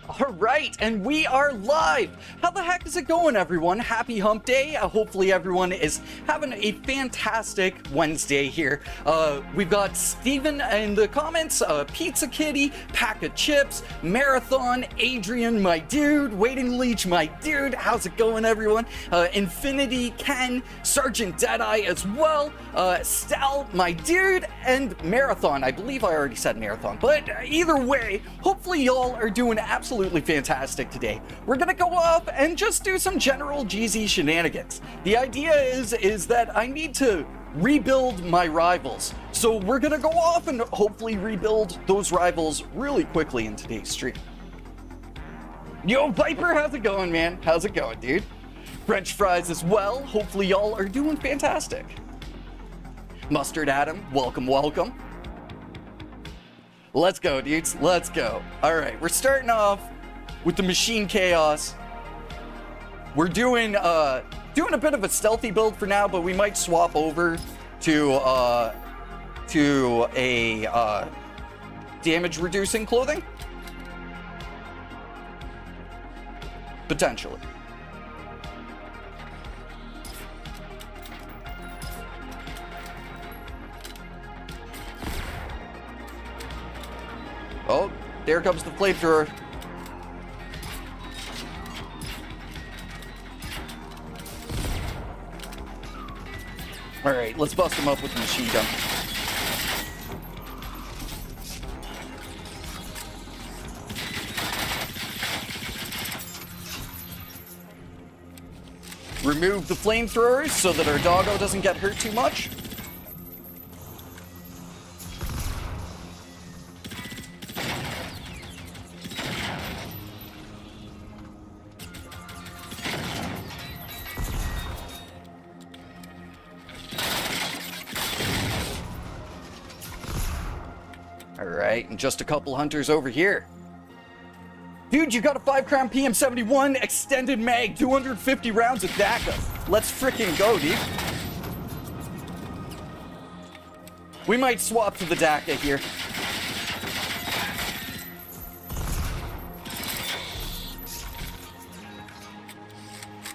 All right, and we are live. How the heck is it going, everyone? Happy hump day. Hopefully everyone is having a fantastic Wednesday here. We've got Steven in the comments, Pizza Kitty, Pack of Chips, Marathon, Adrian, my dude, Waiting Leech, my dude. How's it going, everyone? Infinity, Ken, Sergeant Deadeye as well, Stal, my dude, and Marathon. I believe I already said Marathon, but either way, hopefully y'all are doing absolutely fantastic today. We're gonna go off and just do some general GZ shenanigans. The idea is that I need to rebuild my rivals. So we're gonna go off and hopefully rebuild those rivals really quickly in today's stream. Yo, Viper, how's it going, man? How's it going, dude? French fries as well. Hopefully y'all are doing fantastic. Mustard Adam, welcome, welcome. Let's go, dudes. Let's go. All right, we're starting off with the Machine Chaos. We're doing a bit of a stealthy build for now, but we might swap over to a damage reducing clothing. Potentially. Oh, there comes the flamethrower. Alright, let's bust him up with the machine gun. Remove the flamethrowers so that our doggo doesn't get hurt too much. Alright, and just a couple hunters over here. Dude, you got a 5-crown PM71 extended mag, 250 rounds of DACA. Let's frickin' go, dude. We might swap to the DACA here.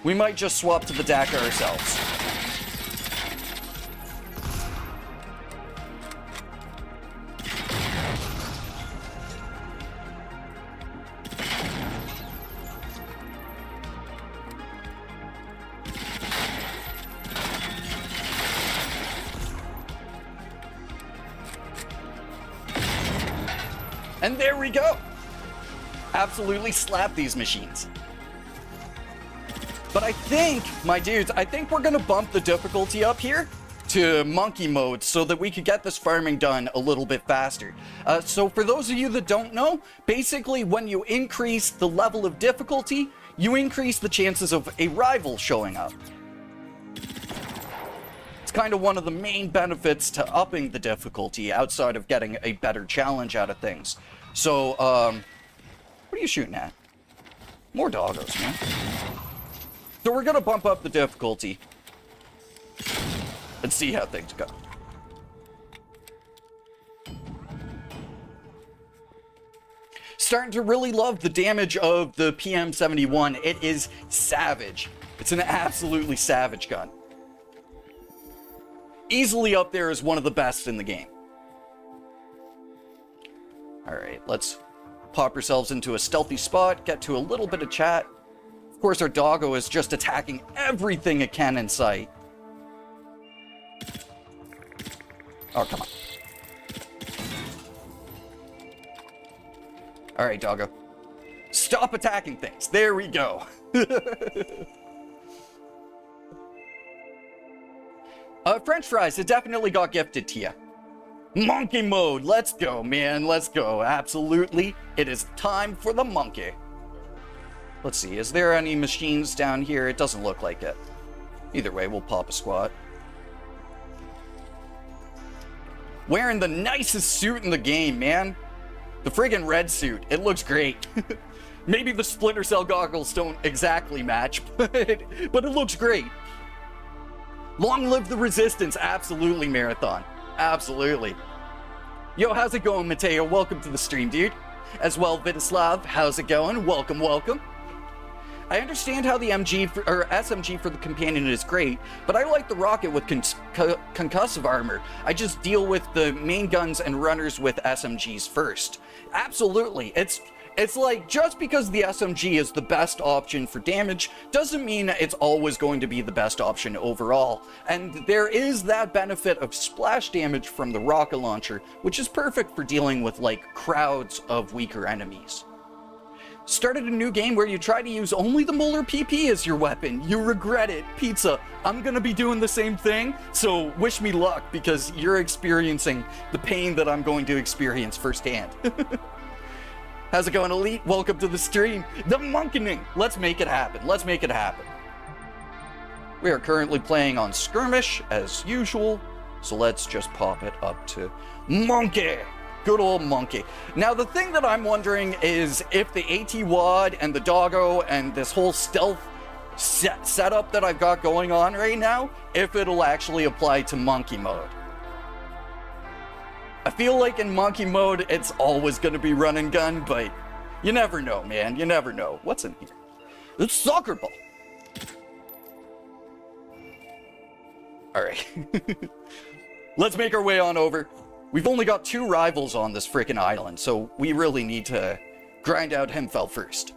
We might just swap to the DACA ourselves. And there we go. Absolutely slap these machines. But I think, my dudes, I think we're gonna bump the difficulty up here to monkey mode so that we could get this farming done a little bit faster. So for those of you that don't know, basically when you increase the level of difficulty, you increase the chances of a rival showing up. It's kind of one of the main benefits to upping the difficulty outside of getting a better challenge out of things. So, what are you shooting at? More doggos, man. So we're gonna bump up the difficulty and see how things go. Starting to really love the damage of the PM71. It is savage. It's an absolutely savage gun. Easily up there as one of the best in the game. Alright, let's pop ourselves into a stealthy spot, get to a little bit of chat. Of course, our doggo is just attacking everything it can in sight. Oh, come on. Alright, doggo. Stop attacking things. There we go. French fries, it definitely got gifted to you. Monkey mode, let's go, man, let's go. Absolutely, it is time for the monkey. Let's see, is there any machines down here? It doesn't look like it. Either way, we'll pop a squat. Wearing the nicest suit in the game, man. The friggin' red suit, it looks great. Maybe the Splinter Cell goggles don't exactly match, but it looks great. Long live the resistance, absolutely, Marathon. Absolutely. Yo, how's it going, Mateo? Welcome to the stream, dude. As well, Vidislav, how's it going? Welcome, welcome. I understand how the SMG for the companion is great, but I like the rocket with concussive armor. I just deal with the main guns and runners with SMGs first. Absolutely. It's like, just because the SMG is the best option for damage doesn't mean it's always going to be the best option overall. And there is that benefit of splash damage from the rocket launcher, which is perfect for dealing with like crowds of weaker enemies. Started a new game where you try to use only the molar PP as your weapon. You regret it. Pizza, I'm gonna be doing the same thing, so wish me luck, because you're experiencing the pain that I'm going to experience firsthand. How's it going, Elite? Welcome to the stream. The monkening. Let's make it happen. Let's make it happen. We are currently playing on skirmish as usual, so let's just pop it up to monkey. Good old monkey. Now, the thing that I'm wondering is if the AT-WAD and the doggo and this whole stealth setup that I've got going on right now, if it'll actually apply to monkey mode. I feel like in monkey mode, it's always going to be run and gun, but you never know, man. You never know. What's in here? It's soccer ball. All right. Let's make our way on over. We've only got 2 rivals on this freaking island, so we really need to grind out Hemfeld first.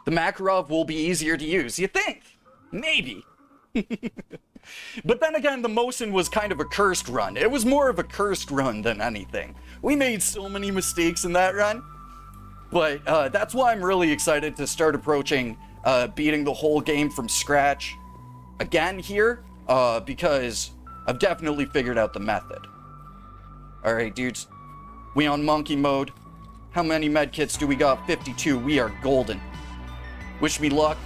The Makarov will be easier to use, you think? Maybe. But then again, the Mosin was kind of a cursed run. It was more of a cursed run than anything. We made so many mistakes in that run. But that's why I'm really excited to start approaching beating the whole game from scratch again here, because I've definitely figured out the method. Alright, dudes. We on monkey mode. How many medkits do we got? 52. We are golden. Wish me luck.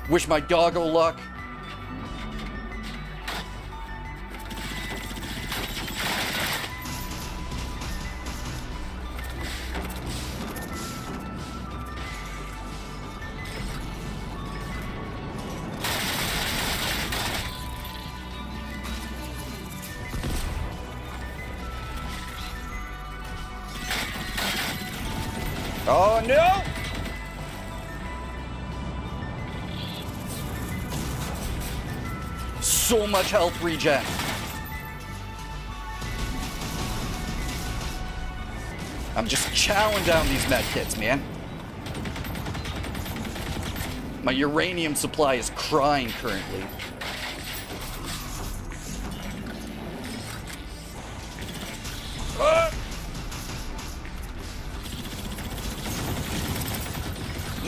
Wish my doggo luck. Oh no! So much health regen. I'm just chowing down these medkits, man. My uranium supply is crying currently.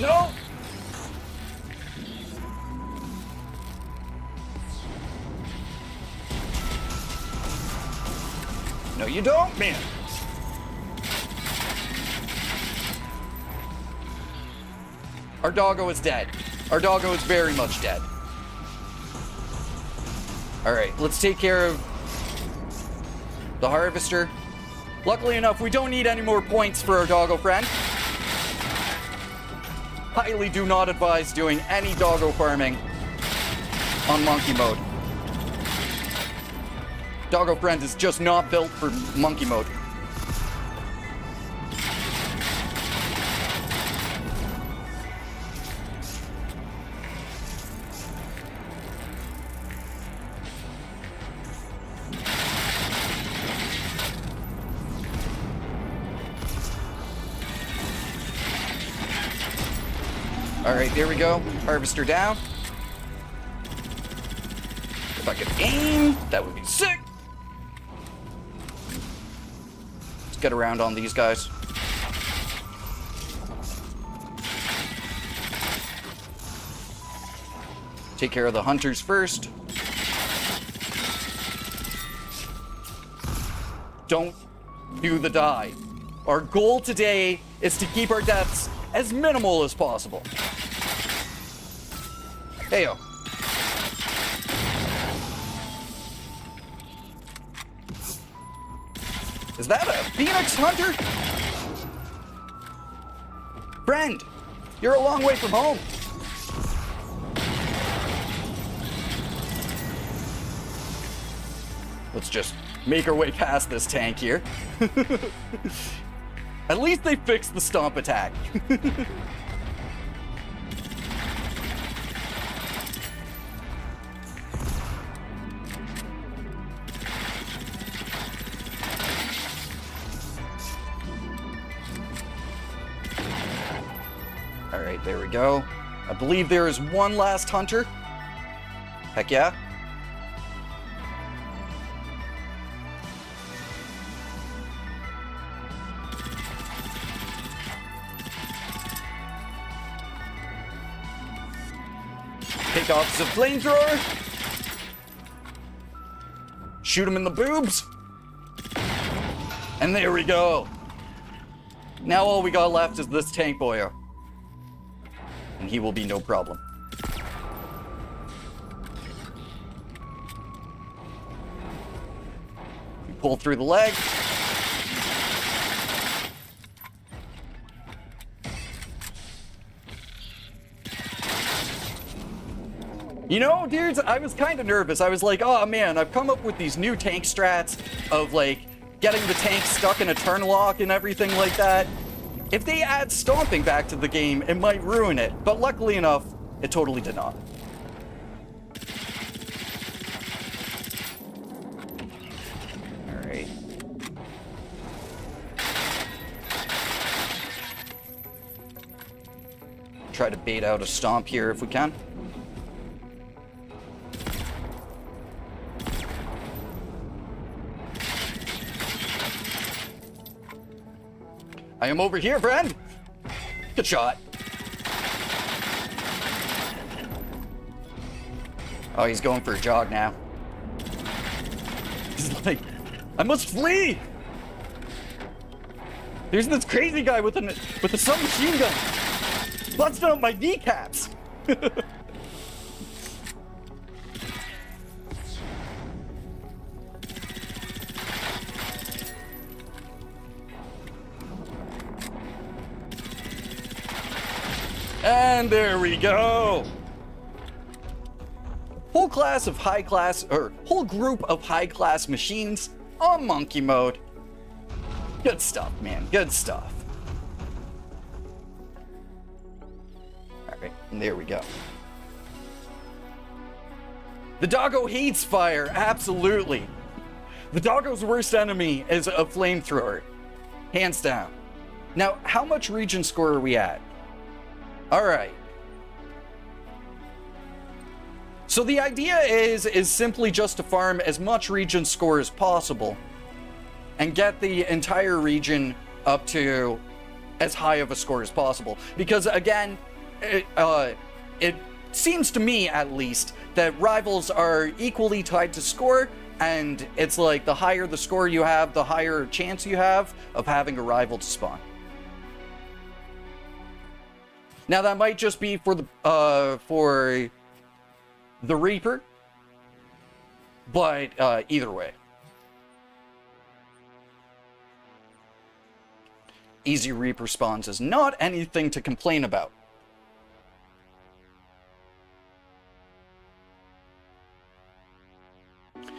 No! No, you don't, man. Our doggo is dead. Our doggo is very much dead. Alright, let's take care of the harvester. Luckily enough, we don't need any more points for our doggo friend. Highly do not advise doing any doggo farming on monkey mode. Doggo friend is just not built for monkey mode. Alright, there we go. Harvester down. If I could aim, that would be sick. Let's get around on these guys. Take care of the hunters first. Don't do the die. Our goal today is to keep our deaths as minimal as possible. Heyo. Is that a Phoenix Hunter? Friend, you're a long way from home. Let's just make our way past this tank here. At least they fixed the stomp attack. Alright, there we go. I believe there is one last hunter. Heck yeah. Take off the flamethrower. Shoot him in the boobs. And there we go. Now all we got left is this tank boyo. And he will be no problem. We pull through the leg. You know, dudes, I was kind of nervous. I was like, oh man, I've come up with these new tank strats of like getting the tank stuck in a turn lock and everything like that. If they add stomping back to the game, it might ruin it. But luckily enough, it totally did not. Alright. Try to bait out a stomp here if we can. I am over here, friend! Good shot. Oh, he's going for a jog now. He's like, I must flee! There's this crazy guy with a submachine gun! Busting out my kneecaps! And there we go. Whole class of high class, or whole group of high class machines on monkey mode. Good stuff, man. Good stuff. All right, and there we go. The doggo hates fire, absolutely. The doggo's worst enemy is a flamethrower, hands down. Now, how much region score are we at? All right. So the idea is simply just to farm as much region score as possible and get the entire region up to as high of a score as possible. Because again, it seems to me at least that rivals are equally tied to score, and it's like the higher the score you have, the higher chance you have of having a rival to spawn. Now that might just be for the Reaper, but either way. Easy Reaper spawns is not anything to complain about.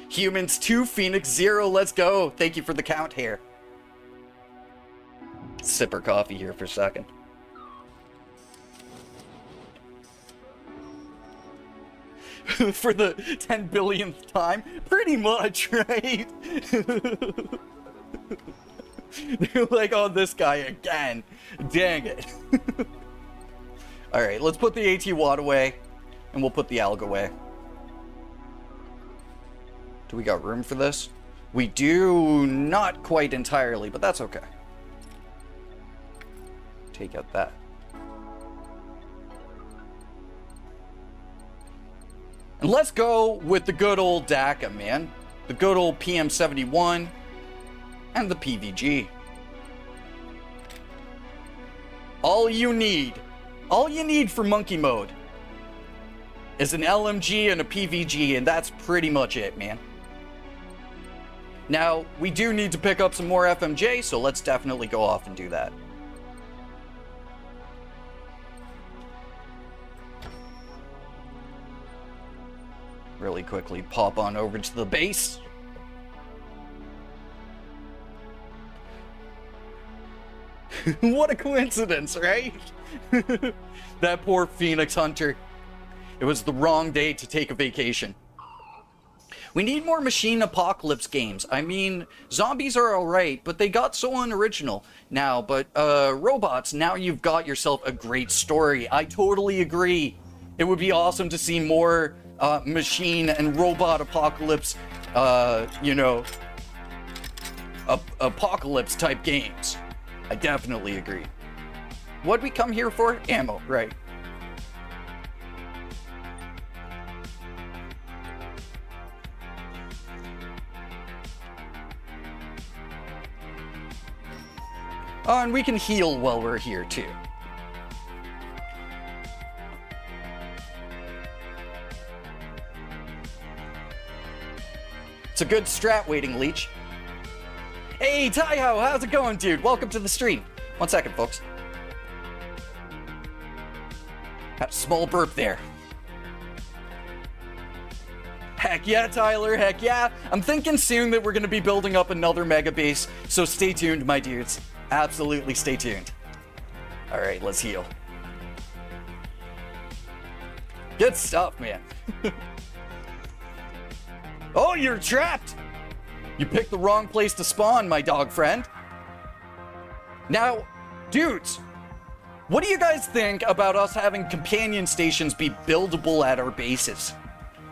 Humans 2, Phoenix 0, let's go. Thank you for the count here. Sip our coffee here for a second. For the 10 billionth time? Pretty much, right? They're like, oh, this guy again. Dang it. Alright, let's put the AT Watt away, and we'll put the Alg away. Do we got room for this? We do not quite entirely, but that's okay. Take out that. And let's go with the good old DACA, man. The good old PM71 and the PVG. All you need for monkey mode is an LMG and a PVG, and that's pretty much it, man. Now, we do need to pick up some more FMJ, so let's definitely go off and do that. Really quickly pop on over to the base. What a coincidence, right? That poor Phoenix Hunter. It was the wrong day to take a vacation. We need more machine apocalypse games. I mean, zombies are alright, but they got so unoriginal now. But robots, now you've got yourself a great story. I totally agree. It would be awesome to see more machine and robot apocalypse, you know, apocalypse type games. I definitely agree. What'd we come here for? Ammo, right. Oh, and we can heal while we're here, too. It's a good strat waiting, Leech. Hey, Taiho, how's it going, dude? Welcome to the stream. 1 second, folks. Had a small burp there. Heck yeah, Tyler, heck yeah. I'm thinking soon that we're going to be building up another mega base, so stay tuned, my dudes. Absolutely stay tuned. All right, let's heal. Good stuff, man. Oh, you're trapped! You picked the wrong place to spawn, my dog friend. Now, dudes, what do you guys think about us having companion stations be buildable at our bases?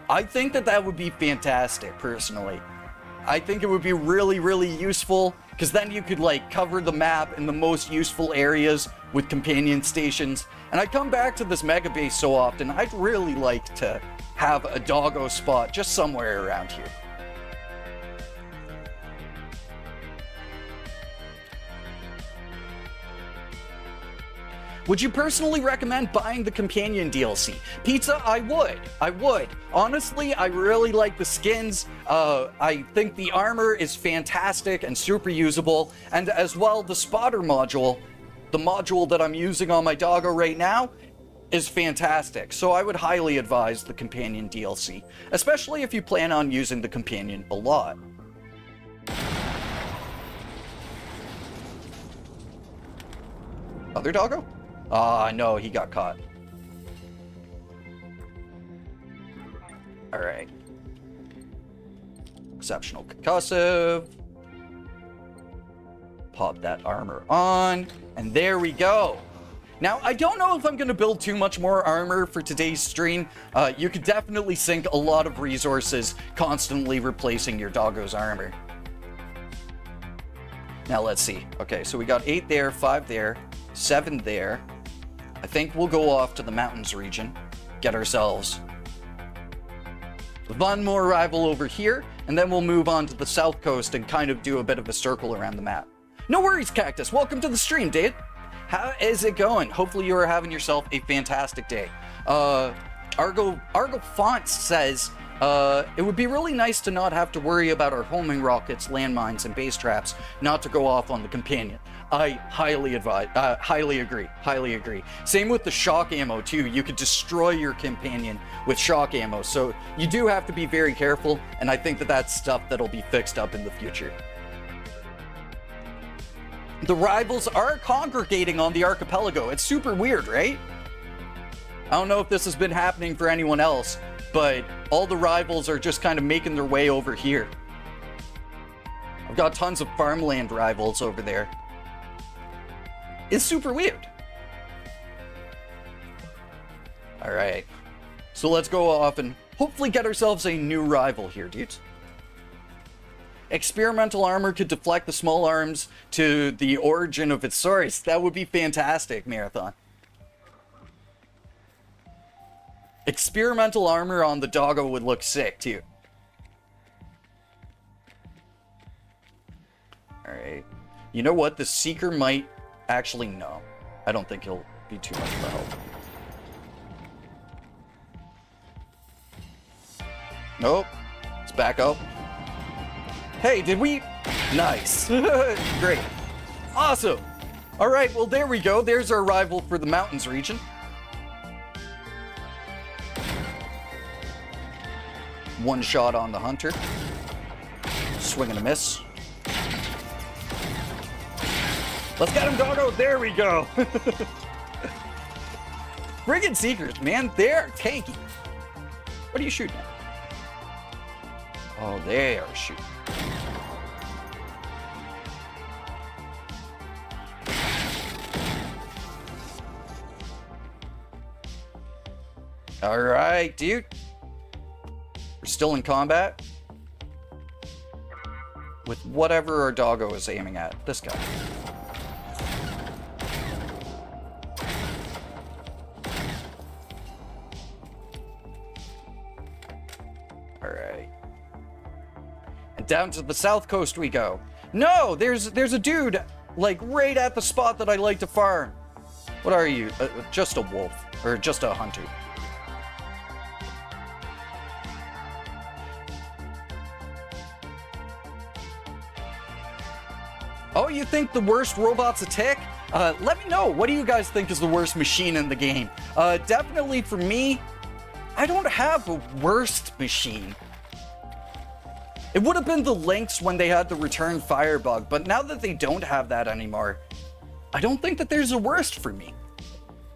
I think that that would be fantastic, personally. I think it would be really, really useful, because then you could, like, cover the map in the most useful areas with companion stations. And I come back to this mega base so often, I'd really like to have a doggo spot just somewhere around here. Would you personally recommend buying the companion DLC? Pizza, I would. Honestly, I really like the skins. I think the armor is fantastic and super usable. And as well, the spotter module, the module that I'm using on my doggo right now, is fantastic. So I would highly advise the companion DLC, especially if you plan on using the companion a lot. Other doggo? Ah, no, he got caught. Alright. Exceptional concussive. Pop that armor on. And there we go. Now, I don't know if I'm going to build too much more armor for today's stream. You could definitely sink a lot of resources constantly replacing your doggo's armor. Now, let's see. Okay, so we got 8 there, 5 there, 7 there. I think we'll go off to the mountains region, get ourselves one more rival over here, and then we'll move on to the south coast and kind of do a bit of a circle around the map. No worries, Cactus. Welcome to the stream, Dave. How is it going? Hopefully you are having yourself a fantastic day. Argo Fonts says, it would be really nice to not have to worry about our homing rockets, landmines, and base traps not to go off on the companion. I highly agree. Same with the shock ammo too. You could destroy your companion with shock ammo, so you do have to be very careful, and I think that that's stuff that'll be fixed up in the future. The rivals are congregating on the archipelago. It's super weird, right? I don't know if this has been happening for anyone else, but all the rivals are just kind of making their way over here. I've got tons of farmland rivals over there. It's super weird. All right. So let's go off and hopefully get ourselves a new rival here, dudes. Experimental armor could deflect the small arms to the origin of its source. That would be fantastic, Marathon. Experimental armor on the doggo would look sick, too. Alright. You know what? The Seeker might... Actually, no. I don't think he'll be too much of a help. Nope. Let's back up. Hey, did we... Nice. Great. Awesome. Alright, well, there we go. There's our rival for the mountains region. One shot on the hunter. Swing and a miss. Let's get him, doggo. There we go. Friggin' Seekers, man. They're tanky. What are you shooting at? Oh, they are shooting. All right, dude. We're still in combat with whatever our doggo is aiming at. This guy. All right. And down to the south coast we go. No, there's a dude like right at the spot that I like to farm. What are you? Just a wolf or just a hunter? Oh, you think the worst robots attack? Let me know. What do you guys think is the worst machine in the game? Definitely for me, I don't have a worst machine. It would have been the Lynx when they had the return firebug, but now that they don't have that anymore, I don't think that there's a worst for me.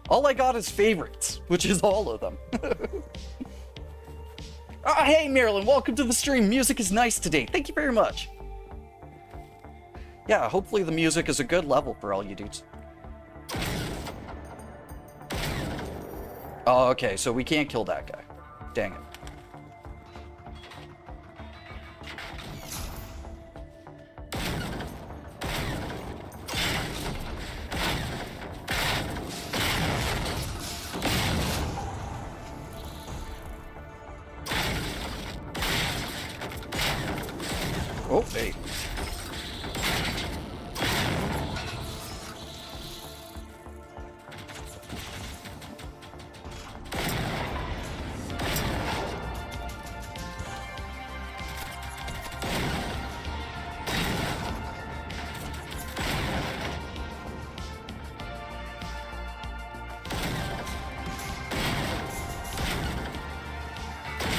All I got is favorites, which is all of them. Hey, Marilyn, welcome to the stream. Music is nice today. Thank you very much. Yeah, hopefully the music is a good level for all you dudes. Oh, okay, so we can't kill that guy. Dang it. Oh, hey.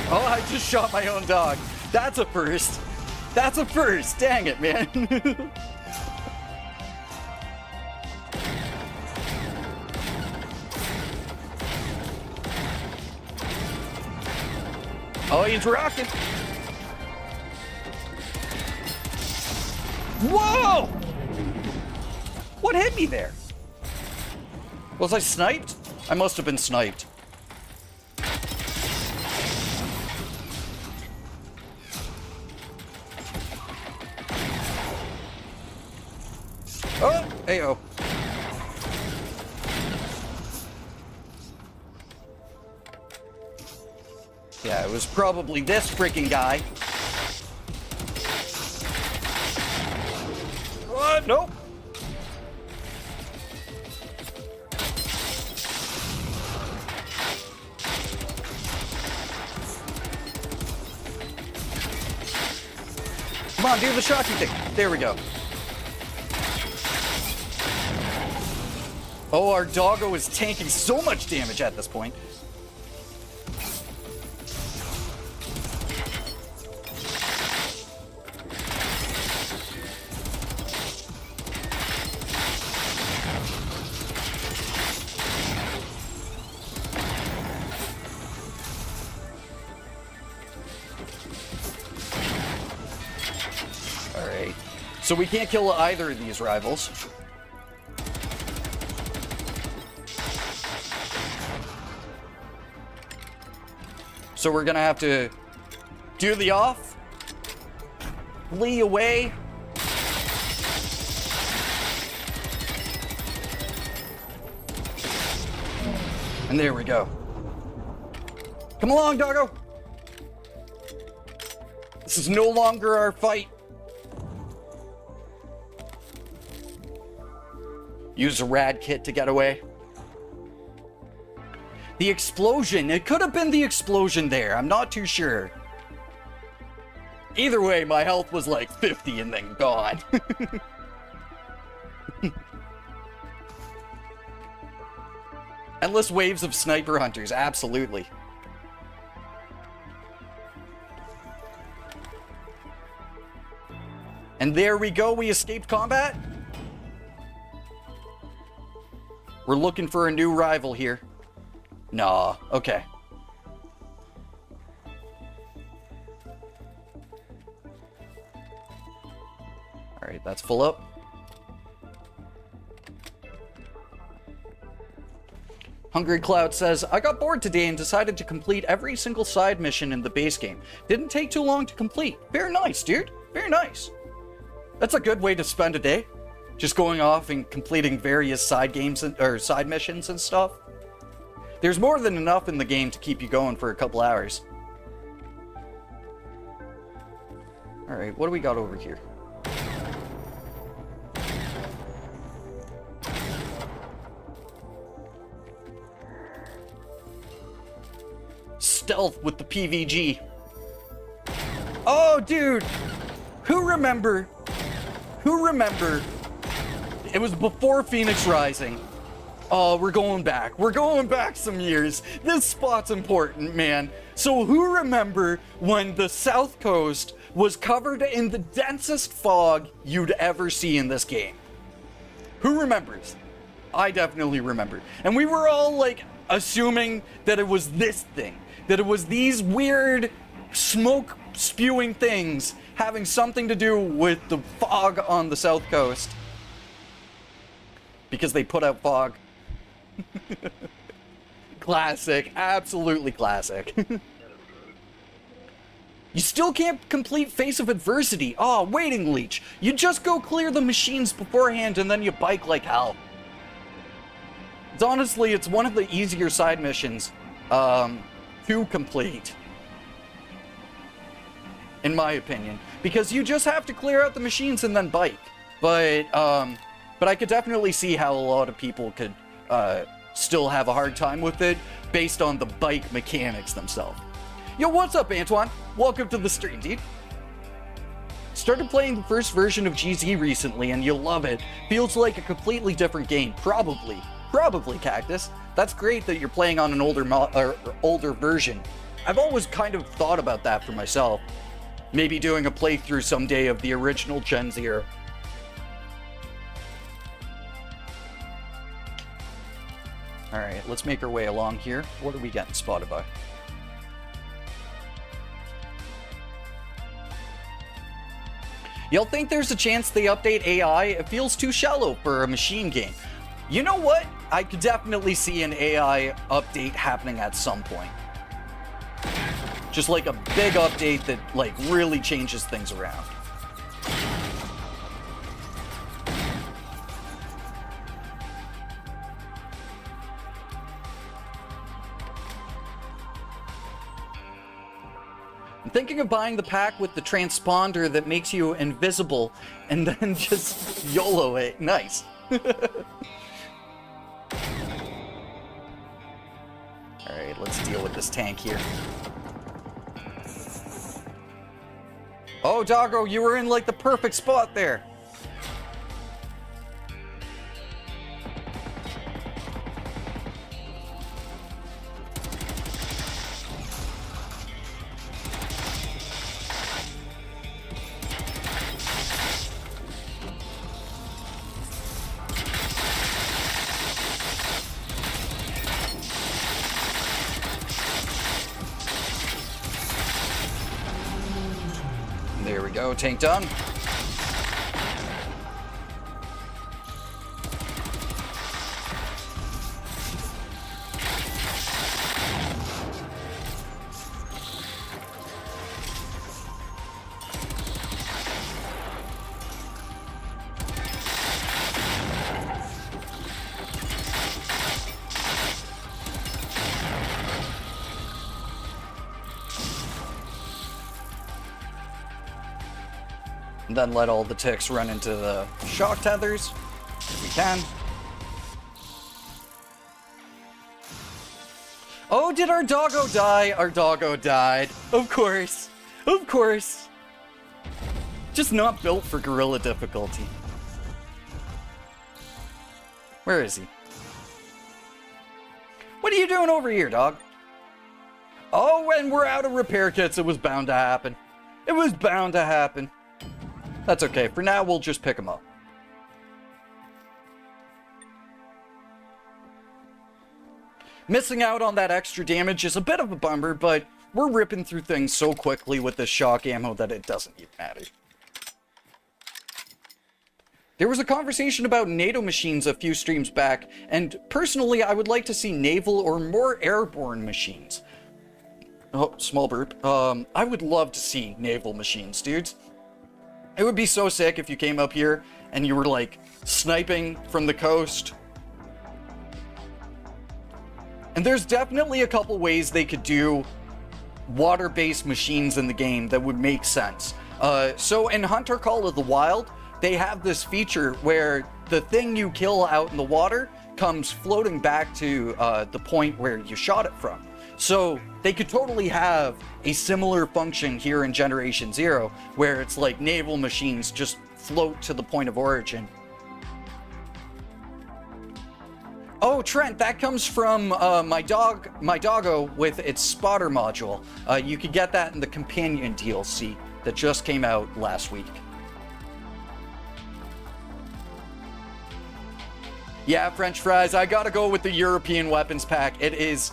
Oh, I just shot my own dog. That's a first. That's a first. Dang it, man. Oh, he's rocking. Whoa! What hit me there? Was I sniped? I must have been sniped. Oh, hey-oh. Yeah, it was probably this freaking guy. Nope. Come on, do the shocking thing. There we go. Oh, our doggo is tanking so much damage at this point. All right. So we can't kill either of these rivals. So we're gonna have to do the off, flee away. And there we go. Come along, doggo. This is no longer our fight. Use a rad kit to get away. The explosion. It could have been the explosion there. I'm not too sure. Either way, my health was like 50 and then gone. Endless waves of sniper hunters. Absolutely. And there we go. We escaped combat. We're looking for a new rival here. Nah, okay. Alright, that's full up. Hungry Cloud says, I got bored today and decided to complete every single side mission in the base game. Didn't take too long to complete. Very nice, dude. Very nice. That's a good way to spend a day. Just going off and completing various side games or side missions and stuff. There's more than enough in the game to keep you going for a couple hours. Alright, what do we got over here? Stealth with the PVG. Oh, dude! Who remember? It was before Phoenix Rising. Oh, we're going back. We're going back some years. This spot's important, man. So who remember when the South Coast was covered in the densest fog you'd ever see in this game? Who remembers? I definitely remember. And we were all like assuming that it was this thing. That it was these weird smoke spewing things having something to do with the fog on the South Coast. Because they put out fog. Classic. Absolutely classic. You still can't complete Face of Adversity. Oh, Waiting Leech. You just go clear the machines beforehand and then you bike like hell. It's honestly, it's one of the easier side missions to complete. In my opinion. Because you just have to clear out the machines and then bike. But I could definitely see how a lot of people could still have a hard time with it based on the bike mechanics themselves. Yo, what's up, Antoine? Welcome to the stream, dude. Started playing the first version of GZ recently and you'll love it. Feels like a completely different game. Probably, Cactus. That's great that you're playing on an older version. I've always kind of thought about that for myself. Maybe doing a playthrough someday of the original Gen Zero. Alright, let's make our way along here. What are we getting spotted by? Y'all think there's a chance they update AI? It feels too shallow for a machine game. You know what? I could definitely see an AI update happening at some point. Just like a big update that like really changes things around. I'm thinking of buying the pack with the transponder that makes you invisible and then just YOLO it. Nice. Alright, let's deal with this tank here. Oh, Doggo, you were in like the perfect spot there. There we go, tank done. And then let all the ticks run into the shock tethers, if we can. Oh, did our doggo die? Our doggo died. Of course. Of course. Just not built for gorilla difficulty. Where is he? What are you doing over here, dog? Oh, and we're out of repair kits. It was bound to happen. It was bound to happen. That's okay. For now, we'll just pick them up. Missing out on that extra damage is a bit of a bummer, but we're ripping through things so quickly with this shock ammo that it doesn't even matter. There was a conversation about NATO machines a few streams back, and personally I would like to see naval or more airborne machines. Oh, small burp. I would love to see naval machines, dudes. It would be so sick if you came up here and you were like sniping from the coast. And there's definitely a couple ways they could do water-based machines in the game that would make sense. So in Hunter Call of the Wild, they have this feature where the thing you kill out in the water comes floating back to the point where you shot it from. So they could totally have a similar function here in Generation Zero, where it's like naval machines just float to the point of origin. Oh, Trent, that comes from my doggo with its spotter module. You could get that in the companion DLC that just came out last week. Yeah, French fries, I gotta go with the European weapons pack. It's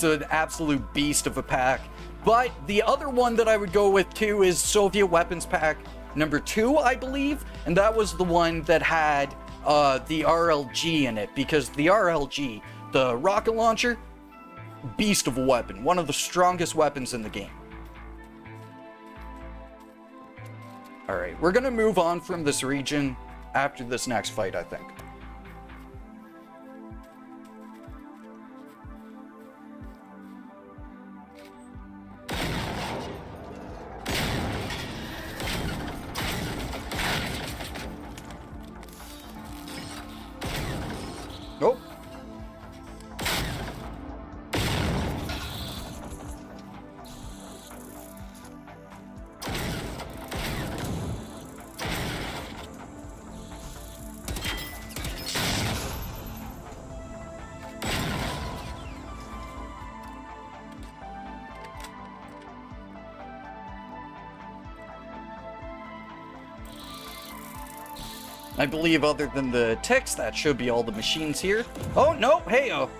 an absolute beast of a pack. But the other one that I would go with too is Soviet weapons pack number 2, I believe. And that was the one that had the RLG in it, because the RLG, the rocket launcher, beast of a weapon, one of the strongest weapons in the game. All right, we're gonna move on from this region after this next fight, I think. Nope. I believe other than the ticks, that should be all the machines here. Oh, no, hey-oh.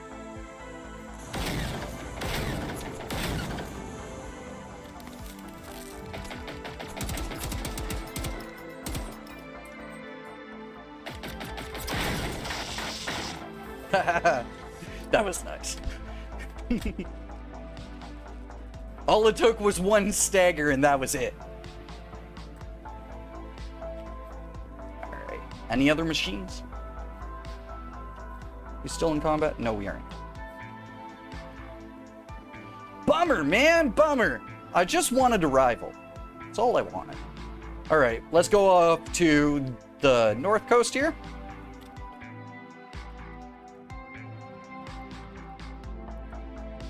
That was nice. All it took was one stagger and that was it. Any other machines? We still in combat? No, we aren't. Bummer, man, bummer. I just wanted a rival. That's all I wanted. All right, let's go up to the north coast here.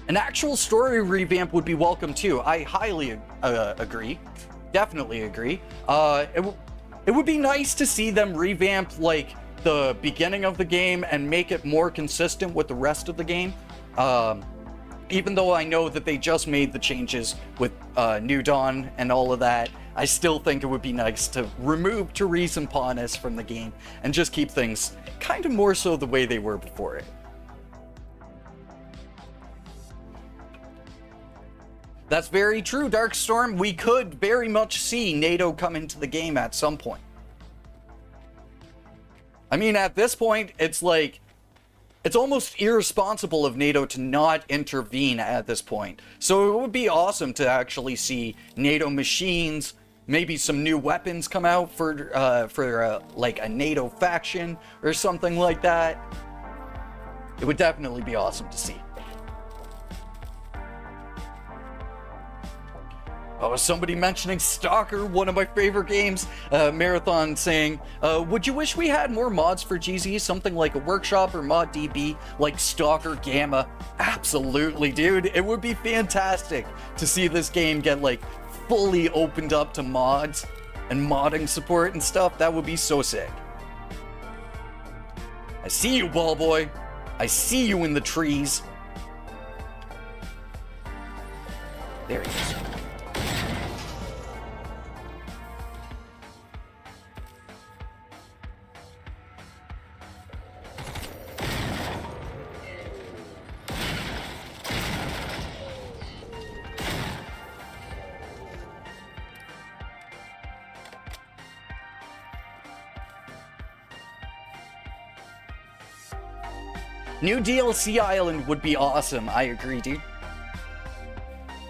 An actual story revamp would be welcome too. I highly agree. Definitely agree. It would be nice to see them revamp like the beginning of the game and make it more consistent with the rest of the game. Even though I know that they just made the changes with New Dawn and all of that, I still think it would be nice to remove Therese and Panis from the game and just keep things kind of more so the way they were before it. That's very true, Darkstorm. We could very much see NATO come into the game at some point. I mean, at this point, it's like, it's almost irresponsible of NATO to not intervene at this point. So it would be awesome to actually see NATO machines, maybe some new weapons come out for like a NATO faction or something like that. It would definitely be awesome to see. Oh, somebody mentioning Stalker, one of my favorite games. Marathon saying, would you wish we had more mods for GZ? Something like a workshop or mod DB like Stalker Gamma? Absolutely, dude. It would be fantastic to see this game get like fully opened up to mods and modding support and stuff. That would be so sick. I see you, ball boy. I see you in the trees. There he is. New DLC island would be awesome. I agree, dude.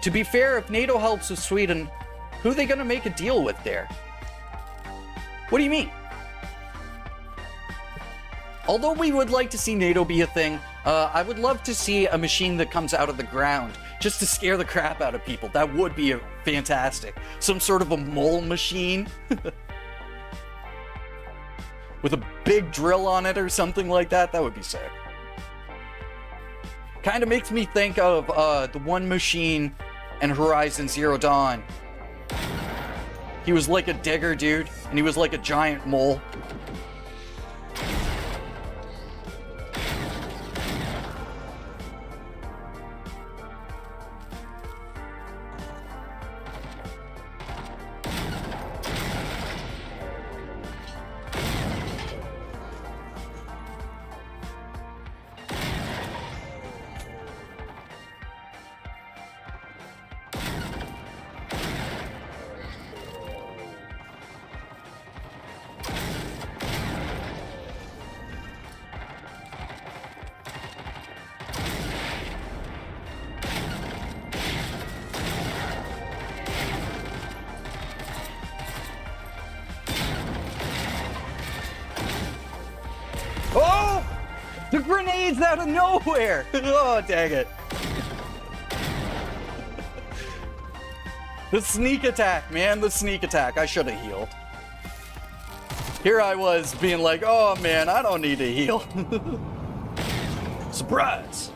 To be fair, if NATO helps with Sweden, who are they gonna make a deal with there? What do you mean? Although we would like to see NATO be a thing, I would love to see a machine that comes out of the ground just to scare the crap out of people. That would be fantastic. Some sort of a mole machine with a big drill on it or something like that. That would be sick. Kind of makes me think of the one machine in Horizon Zero Dawn. He was like a digger, dude, and he was like a giant mole. Oh! The grenades out of nowhere! Oh, dang it. The sneak attack, man, the sneak attack. I should have healed. Here I was being like, oh man, I don't need to heal. Surprise!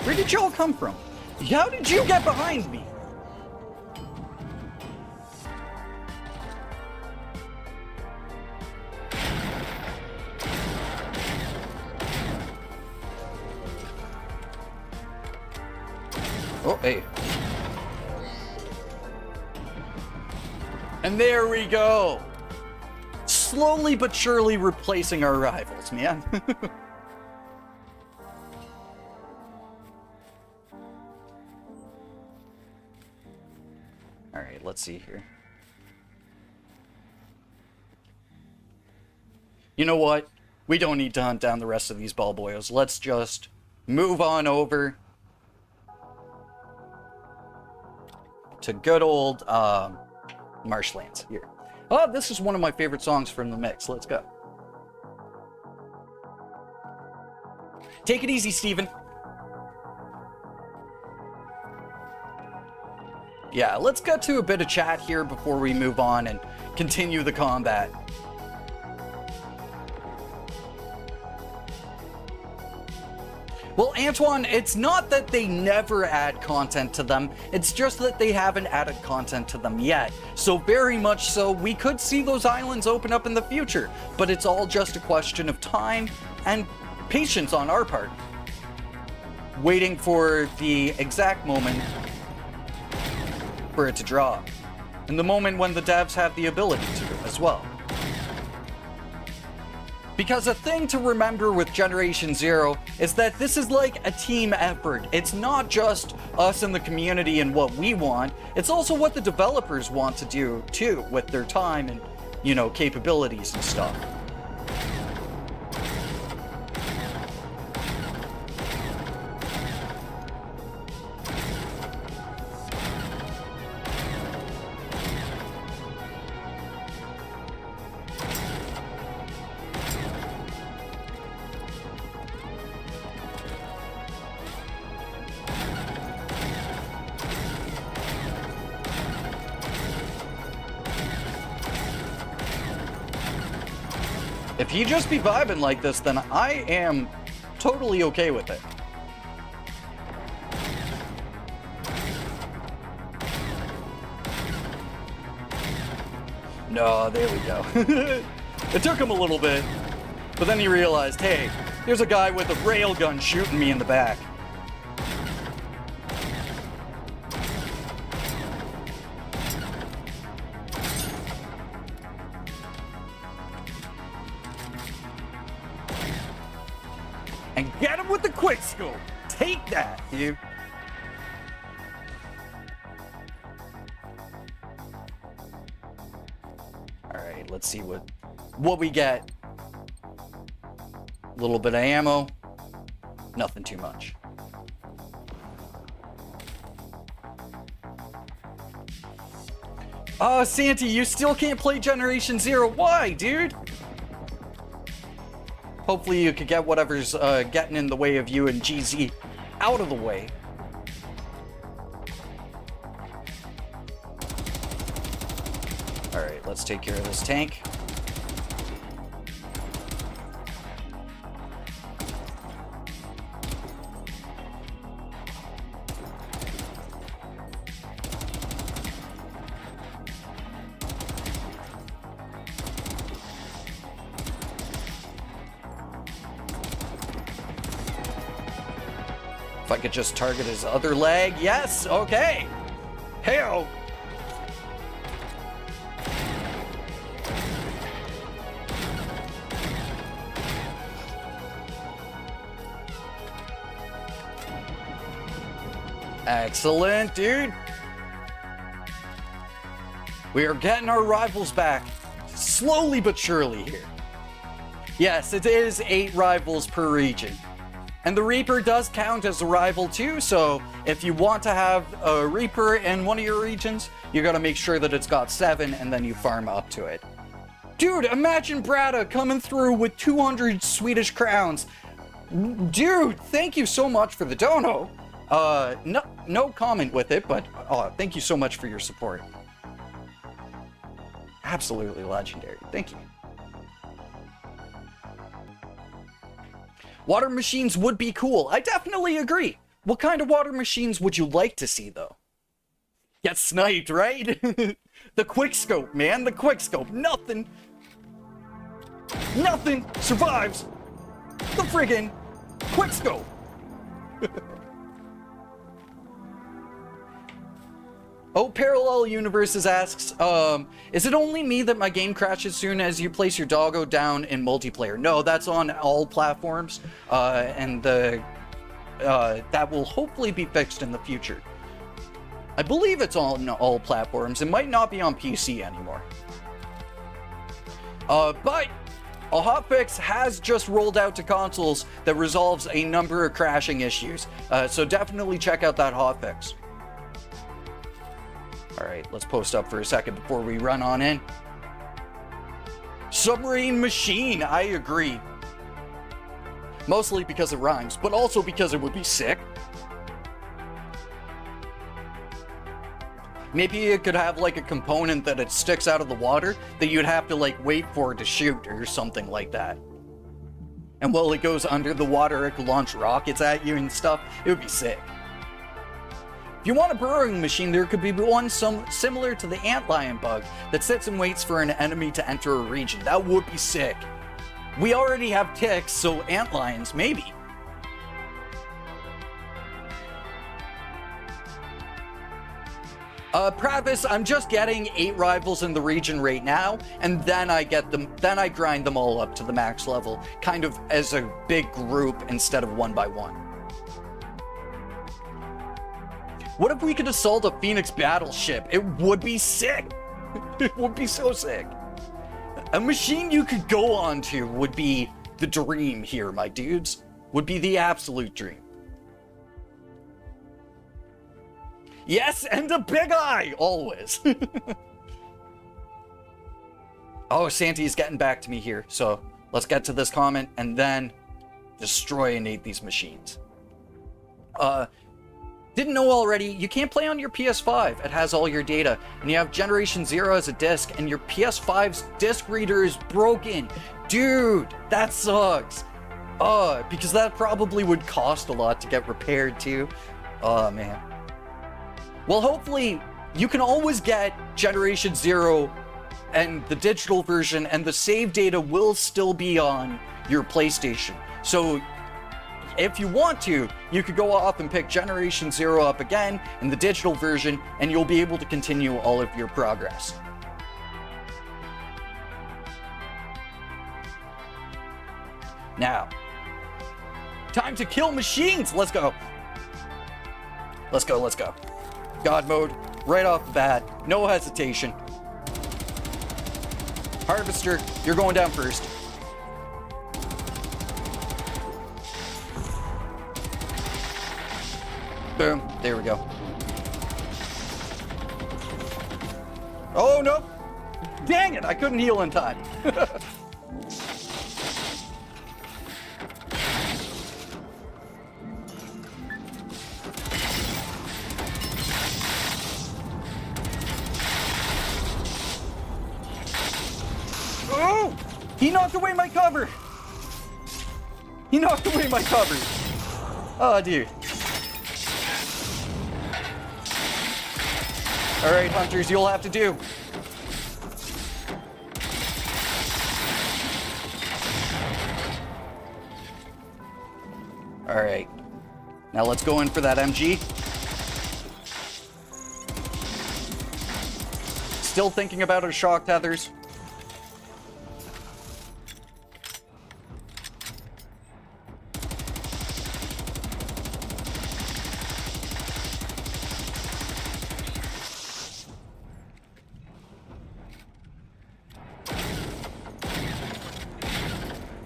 Where did y'all come from? How did you get behind me? Oh, hey. And there we go. Slowly but surely replacing our rivals, man. All right, let's see here. You know what? We don't need to hunt down the rest of these ball boyos. Let's just move on over to good old marshlands here. Oh, this is one of my favorite songs from the mix. Let's go. Take it easy, Steven. Yeah, let's get to a bit of chat here before we move on and continue the combat. Well, Antoine, it's not that they never add content to them, it's just that they haven't added content to them yet. So very much so, we could see those islands open up in the future, but it's all just a question of time and patience on our part. Waiting for the exact moment for it to drop, and the moment when the devs have the ability to as well. Because a thing to remember with Generation Zero is that this is like a team effort. It's not just us and the community and what we want, it's also what the developers want to do too, with their time and, you know, capabilities and stuff. If you just be vibing like this, then I am totally okay with it. No, there we go. It took him a little bit, but then he realized, hey, there's a guy with a railgun shooting me in the back. And get him with the quick scope. Take that, dude. Let's see what we get. A little bit of ammo. Nothing too much. Oh, Santi, you still can't play Generation Zero. Why, dude? Hopefully you could get whatever's getting in the way of you and GZ out of the way. Alright, let's take care of this tank. If I could just target his other leg. Yes, okay. Hey-o. Excellent, dude. We are getting our rivals back. Slowly but surely here. Yes, it is 8 rivals per region. And the Reaper does count as a rival too, so if you want to have a Reaper in one of your regions, you gotta make sure that it's got 7 and then you farm up to it. Dude, imagine Brada coming through with 200 Swedish crowns. Dude, thank you so much for the dono. No comment with it, but thank you so much for your support. Absolutely legendary. Thank you. Water machines would be cool. I definitely agree. What kind of water machines would you like to see, though? Get sniped, right? The quickscope, man. The quickscope. Nothing survives the friggin' quickscope. Oh, Parallel Universes asks, is it only me that my game crashes soon as you place your doggo down in multiplayer? No, that's on all platforms, and that will hopefully be fixed in the future. I believe it's on all platforms. It might not be on PC anymore. But a hotfix has just rolled out to consoles that resolves a number of crashing issues, so definitely check out that hotfix. Alright, let's post up for a second before we run on in. Submarine machine, I agree. Mostly because it rhymes, but also because it would be sick. Maybe it could have like a component that it sticks out of the water that you'd have to like wait for it to shoot or something like that. And while it goes under the water, it could launch rockets at you and stuff. It would be sick. If you want a burrowing machine, there could be one similar to the antlion bug that sits and waits for an enemy to enter a region. That would be sick. We already have ticks, so antlions, maybe. Pravis, I'm just getting 8 rivals in the region right now, and then I grind them all up to the max level, kind of as a big group instead of one by one. What if we could assault a Phoenix battleship? It would be sick. It would be so sick. A machine you could go on to would be the dream here, my dudes. Would be the absolute dream. Yes, and a big eye, always. Oh, Santi's getting back to me here, so let's get to this comment and then destroy and innate these machines. Didn't know already, you can't play on your PS5. It has all your data, and you have Generation Zero as a disc, and your PS5's disc reader is broken. Dude, that sucks. Because that probably would cost a lot to get repaired too. Oh, man. Well, hopefully, you can always get Generation Zero and the digital version, and the save data will still be on your PlayStation. So, if you want to, you could go off and pick Generation Zero up again in the digital version, and you'll be able to continue all of your progress. Now, time to kill machines! Let's go! Let's go, let's go. God mode, right off the bat, no hesitation. Harvester, you're going down first. Boom. There we go. Oh, no. Dang it, I couldn't heal in time. Oh! He knocked away my cover! He knocked away my cover! Oh, dude. Alright, hunters, you'll have to do. Alright. Now let's go in for that MG. Still thinking about our shock tethers.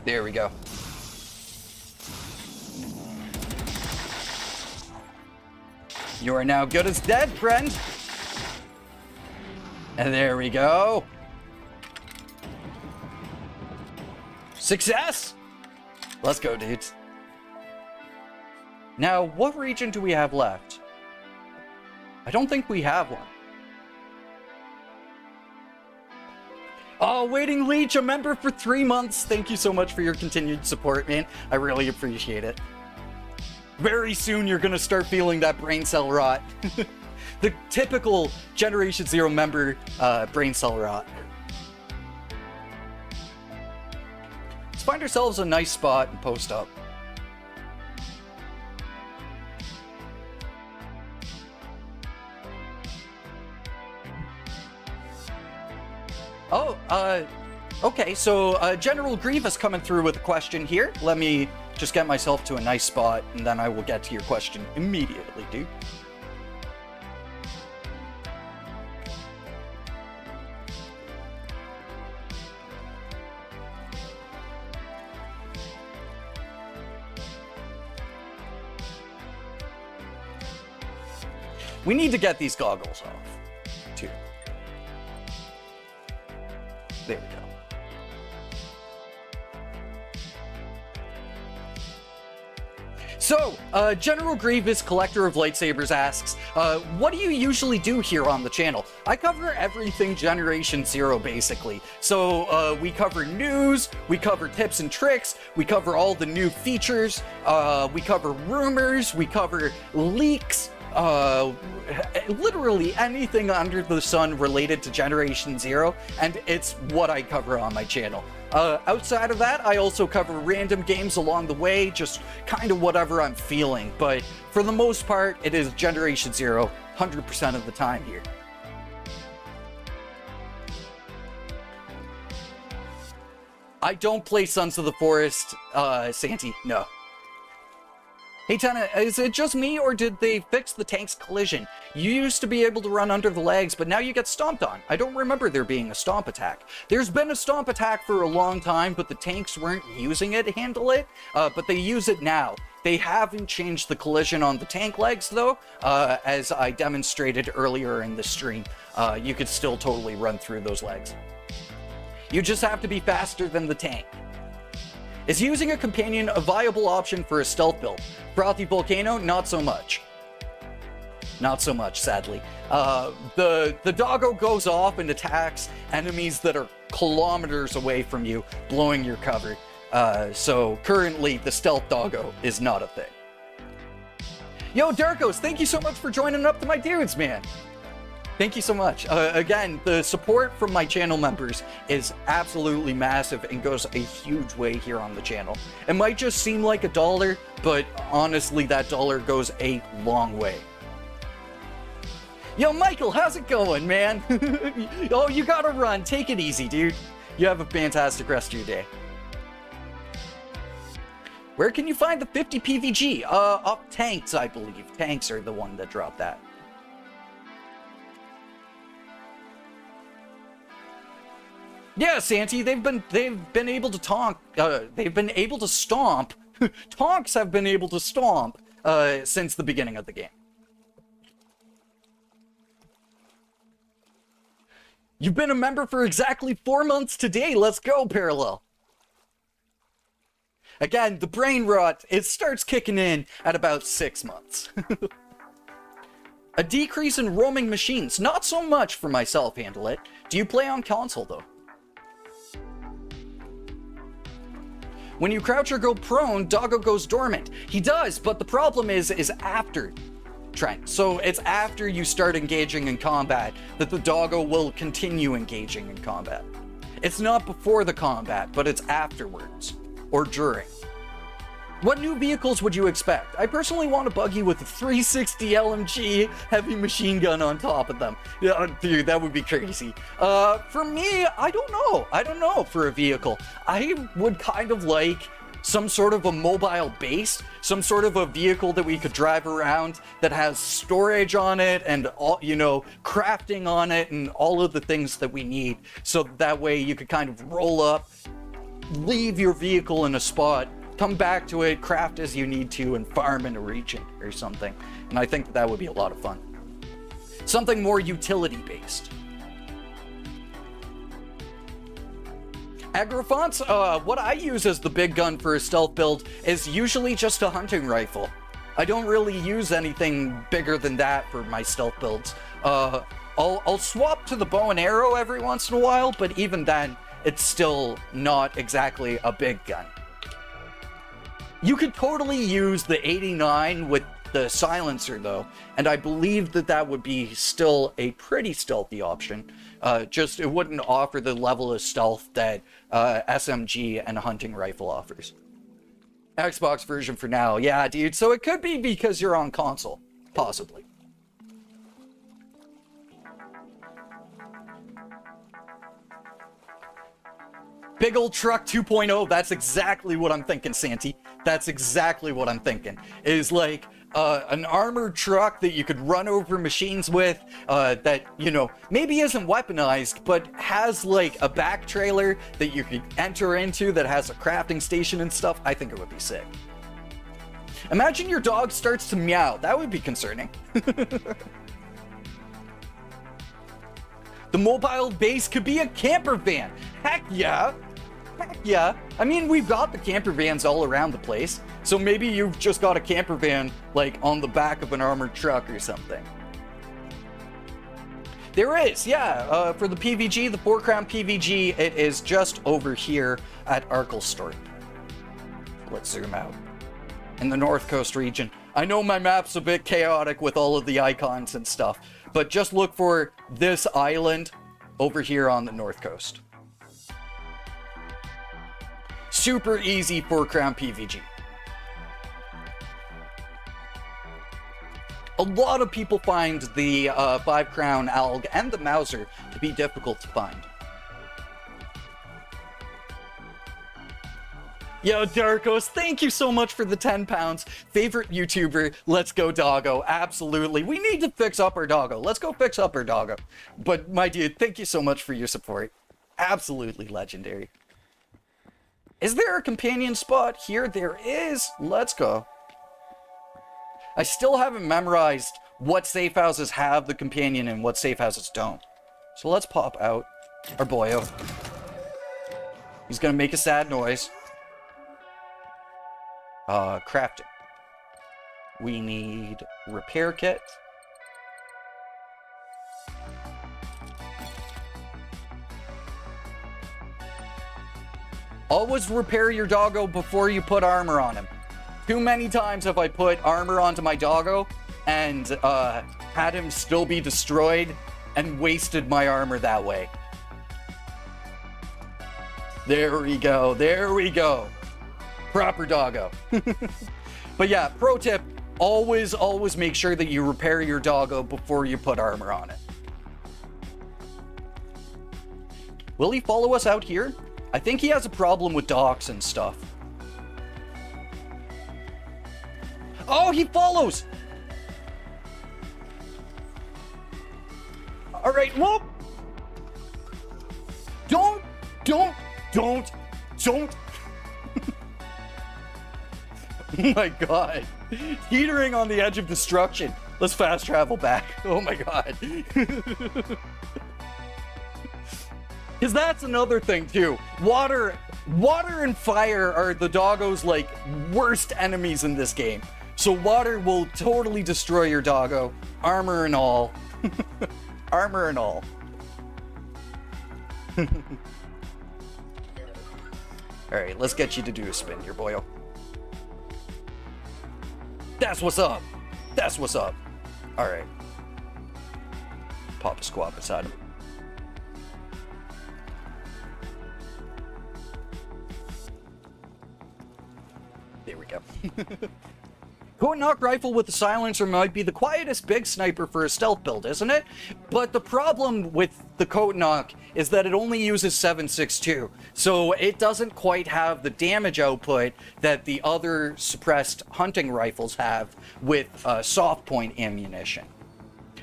There we go. You are now good as dead, friend. And there we go. Success! Let's go, dudes. Now, what region do we have left? I don't think we have one. Oh, Waiting Leech, a member for 3 months. Thank you so much for your continued support, man. I really appreciate it. Very soon, you're gonna start feeling that brain cell rot. The typical Generation Zero member brain cell rot. Let's find ourselves a nice spot and post up. Oh, okay, so General Grievous coming through with a question here. Let me just get myself to a nice spot, and then I will get to your question immediately, dude. We need to get these goggles off, too. There we go. So, General Grievous, Collector of Lightsabers asks, what do you usually do here on the channel? I cover everything Generation Zero, basically. So, we cover news, we cover tips and tricks, we cover all the new features, we cover rumors, we cover leaks, literally anything under the sun related to Generation Zero, and it's what I cover on my channel. Outside of that, I also cover random games along the way, just kind of whatever I'm feeling, but for the most part, it is Generation Zero 100% of the time here. I don't play Sons of the Forest, Santi, no. Hey Tana, is it just me, or did they fix the tank's collision? You used to be able to run under the legs, but now you get stomped on. I don't remember there being a stomp attack. There's been a stomp attack for a long time, but the tanks weren't using it to handle it, but they use it now. They haven't changed the collision on the tank legs, though, as I demonstrated earlier in the stream. You could still totally run through those legs. You just have to be faster than the tank. Is using a companion a viable option for a stealth build? Frothy Volcano, not so much. Not so much, sadly. The doggo goes off and attacks enemies that are kilometers away from you, blowing your cover. So currently, the stealth doggo is not a thing. Yo, Darkos, thank you so much for joining up to my dudes, man. Thank you so much. Again, the support from my channel members is absolutely massive and goes a huge way here on the channel. It might just seem like $1, but honestly, that dollar goes a long way. Yo, Michael, how's it going, man? Oh, you gotta run. Take it easy, dude. You have a fantastic rest of your day. Where can you find the 50 PVG? Off tanks, I believe. Tanks are the one that dropped that. Yeah, Santi, they've been able to tonk. They've been able to stomp. Tonks have been able to stomp since the beginning of the game. You've been a member for exactly 4 months today. Let's go, Parallel. Again, the brain rot, it starts kicking in at about 6 months. A decrease in roaming machines. Not so much for myself, handle it. Do you play on console, though? When you crouch or go prone, Doggo goes dormant. He does, but the problem is after, Trent. So it's after you start engaging in combat that the Doggo will continue engaging in combat. It's not before the combat, but it's afterwards. Or during. What new vehicles would you expect? I personally want a buggy with a 360 LMG heavy machine gun on top of them. Yeah, dude, that would be crazy. For me, I don't know. I don't know for a vehicle. I would kind of like some sort of a mobile base, some sort of a vehicle that we could drive around that has storage on it and all, you know, crafting on it and all of the things that we need. So that way you could kind of roll up, leave your vehicle in a spot, come back to it, craft as you need to, and farm in a region or something. And I think that would be a lot of fun. Something more utility-based. Agrofonts, what I use as the big gun for a stealth build is usually just a hunting rifle. I don't really use anything bigger than that for my stealth builds. I'll swap to the bow and arrow every once in a while, but even then, it's still not exactly a big gun. You could totally use the 89 with the silencer though, and I believe that that would be still a pretty stealthy option. Just it wouldn't offer the level of stealth that SMG and a hunting rifle offers. Xbox version for now, yeah, dude. So it could be because you're on console, possibly. Big old truck 2.0, that's exactly what I'm thinking, Santi. That's exactly what I'm thinking. Is like an armored truck that you could run over machines with, that, you know, maybe isn't weaponized, but has like a back trailer that you could enter into that has a crafting station and stuff. I think it would be sick. Imagine your dog starts to meow. That would be concerning. The mobile base could be a camper van. Heck yeah. Heck yeah. I mean, we've got the camper vans all around the place. So maybe you've just got a camper van, like, on the back of an armored truck or something. There is, yeah. For the PVG, the 4 crown PVG, it is just over here at Arkelstorp. Let's zoom out. In the North Coast region. I know my map's a bit chaotic with all of the icons and stuff, but just look for this island over here on the North Coast. Super easy 4 crown PVG. A lot of people find the 5 crown Alg and the Mauser to be difficult to find. Yo, Darkos, thank you so much for the 10 pounds. Favorite YouTuber, let's go doggo. Absolutely. We need to fix up our doggo. Let's go fix up our doggo. But my dude, thank you so much for your support. Absolutely legendary. Is there a companion spot here? There is. Let's go. I still haven't memorized what safe houses have the companion and what safe houses don't. So let's pop out our boyo. He's gonna make a sad noise. Crafting. We need repair kit. Always repair your doggo before you put armor on him. Too many times have I put armor onto my doggo and had him still be destroyed and wasted my armor that way. There we go. There we go. Proper doggo. But yeah, pro tip, always make sure that you repair your doggo before you put armor on it. Will he follow us out here? I think he has a problem with docks and stuff. Oh, he follows! Alright, whoop! Don't. Oh my god. Teetering on the edge of destruction. Let's fast travel back. Oh my god. Because that's another thing too. Water and fire are the doggo's like worst enemies in this game. So water will totally destroy your doggo. Armor and all. Armor and all. Alright, let's get you to do a spin here, boyo. That's what's up. That's what's up. Alright. Pop a squat beside him. There we go. Knock rifle with the silencer might be the quietest big sniper for a stealth build, isn't it? But the problem with the knock is that it only uses 7.62, so it doesn't quite have the damage output that the other suppressed hunting rifles have with soft point ammunition.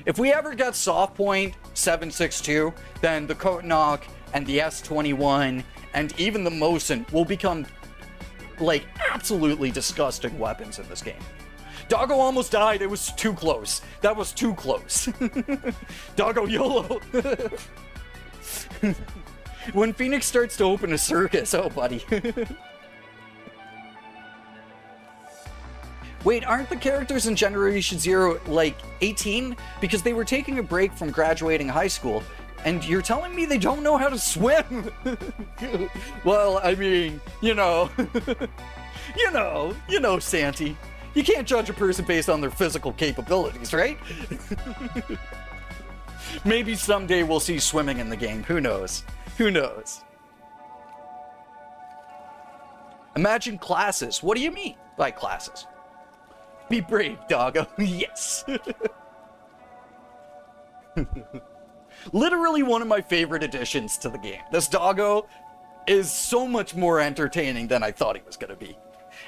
If we ever get soft point 7.62, then the knock and the S21 and even the Mosin will become like absolutely disgusting weapons in this game. Doggo almost died. It was too close. That was too close. Doggo YOLO. When Phoenix starts to open a circus, oh buddy. Wait, aren't the characters in Generation Zero like 18? Because they were taking a break from graduating high school. And you're telling me they don't know how to swim? Well, I mean, you know, Santy. You can't judge a person based on their physical capabilities, right? Maybe someday we'll see swimming in the game. Who knows? Who knows? Imagine classes. What do you mean by classes? Be brave, doggo. Yes. Literally one of my favorite additions to the game. This doggo is so much more entertaining than I thought he was going to be.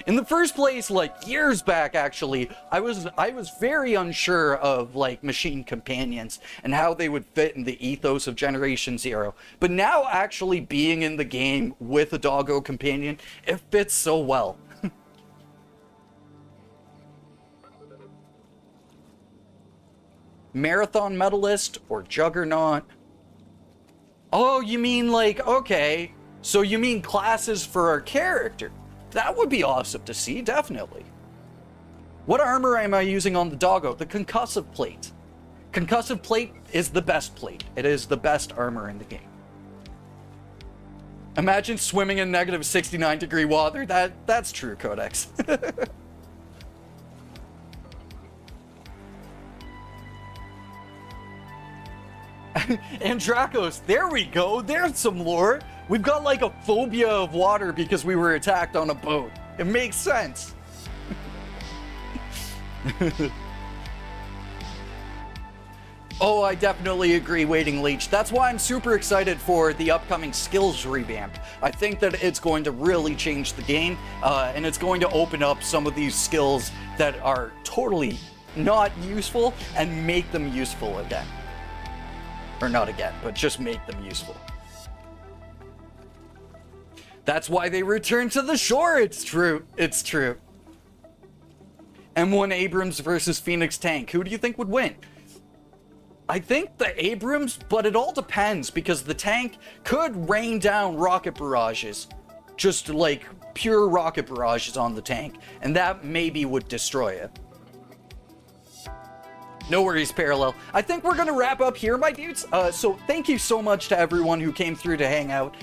In the first place, like years back actually, I was very unsure of like machine companions and how they would fit in the ethos of Generation Zero. But now actually being in the game with a doggo companion, it fits so well. Marathon medalist or juggernaut? Oh, you mean like, okay, so you mean classes for our character. That would be awesome to see, definitely. What armor am I using on the doggo? The concussive plate. Concussive plate is the best plate. It is the best armor in the game. Imagine swimming in negative 69-degree water. That's true, Codex. Andrakos, there we go. There's some lore. We've got like a phobia of water because we were attacked on a boat. It makes sense. Oh, I definitely agree, Waiting Leech. That's why I'm super excited for the upcoming skills revamp. I think that it's going to really change the game, and it's going to open up some of these skills that are totally not useful and make them useful again. Or not again, but just make them useful. That's why they return to the shore. It's true. It's true. M1 Abrams versus Phoenix Tank. Who do you think would win? I think the Abrams, but it all depends because the tank could rain down rocket barrages. Just like pure rocket barrages on the tank. And that maybe would destroy it. No worries, Parallel. I think we're going to wrap up here, my dudes. So thank you so much to everyone who came through to hang out.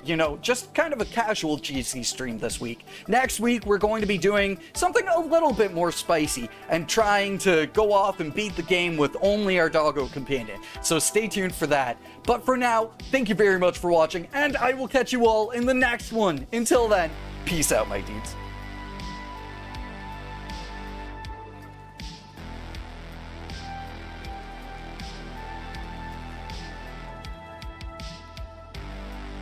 You know, just kind of a casual GC stream this week. Next week, we're going to be doing something a little bit more spicy and trying to go off and beat the game with only our doggo companion. So stay tuned for that. But for now, thank you very much for watching, and I will catch you all in the next one. Until then, peace out, my dudes.